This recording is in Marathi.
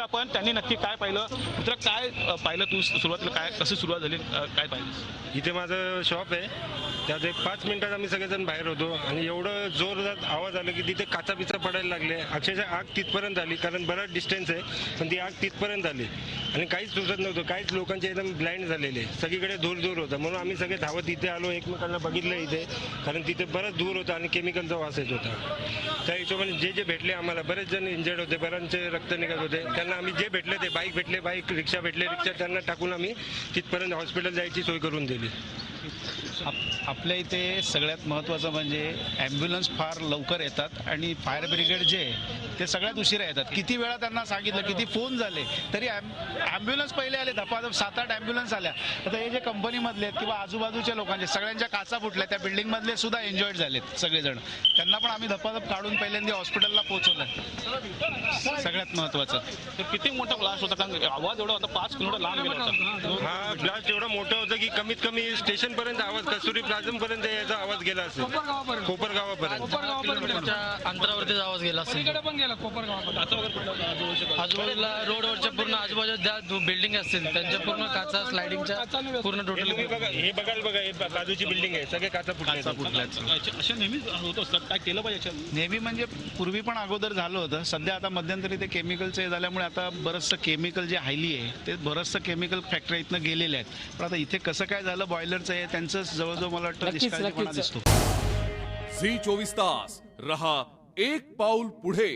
बघतोय आपण त्यांनी नक्की काय पाहिलं. मित्र काय पाहिलं तू सुरुवातीला, काय कशी सुरुवात झाली, काय पाहिलं? इथे माझं शॉप आहे, त्यात एक 5 मिनिटात आम्ही सगळेजण बाहेर होतो आणि एवढं जोरदार आवाज आला की तिथे काचा पिचा पडायला लागले. अक्षरशः आग तिथपर्यंत आली, कारण बराच डिस्टन्स आहे, पण ती आग तिथपर्यंत आली आणि काहीच सुचत नव्हतं. काहीच लोकांचे एकदम ब्लाइंड झालेले, सगळीकडे धूर होता. म्हणून आम्ही सगळे धावत इथे आलो, एकमेकांना बघितलं इथे, कारण तिथे बरंच धूर होता आणि केमिकलचा वास येत होता. त्या हिशोबाने जे भेटले आम्हाला, बरेच जण इंजर्ड होते, बऱ्यांचे रक्त निघत होते, त्यांना आम्ही जे भेटले ते बाईक भेटले बाईक, रिक्षा भेटले रिक्षा, त्यांना टाकून आम्ही तिथपर्यंत हॉस्पिटल जायची सोय करून दिली. आपल्या इथे सगळ्यात महत्त्वाचं म्हणजे ॲम्ब्युलन्स फार लवकर येतात आणि फायर ब्रिगेड जे ते सगळ्यात उशिरा येतात. किती वेळा त्यांना सांगितलं, किती फोन झाले तरी ॲम्ब्युलन्स पहिले आले, धपाधप 7-8 ॲम्ब्युलन्स आल्या. आता हे जे कंपनीमधले आहेत किंवा आजूबाजूच्या लोकांचे सगळ्यांच्या काचा फुटल्या, त्या बिल्डिंगमधले सुद्धा एन्जॉयड झालेत सगळेजण. त्यांना पण आम्ही धपाधप काढून पहिल्यांदा हॉस्पिटलला पोहोचवलं. सगळ्यात महत्त्वाचं तर किती मोठा ब्लास्ट होता, कारण आवाज एवढा होता, 5 किलोमीटर लांब गेला होता. हा ब्लास्ट एवढा मोठा होता की कमीत कमी स्टेशन पर्यंत आवाज, कस्तुरी प्लाझम पर्यंत याचा आवाज गेला असेल, कोपरगावापर्यंत अंतरावरतीच आवाज गेला असेल. आजूबाजूला रोडवरच्या पूर्ण आजूबाजूला ज्या बिल्डिंग असतील त्यांच्या पूर्ण काचा स्लायडिंगच्या पूर्ण टोटल. हे बघायला बघा, हे बाजूची बिल्डिंग आहे, सगळे काचा फुटल्या. अशा नेहमीच होत असतात, काय केलं पाहिजे? नेहमी म्हणजे पूर्वी पण अगोदर झालं होतं. सध्या आता मध्यंतरी ते केमिकलचं हे झाल्यामुळे आता बरंचसं केमिकल जे हायली आहे ते बरंचसं केमिकल फॅक्टरी इथनं गेलेले आहेत. पण आता इथे कसं काय झालं, बॉयलरचं आहे त्यांचं जवळजवळ मला वाटतं निष्काळजीपणा दिसतो. झी 24 तास रहा एक पाऊल पुढे.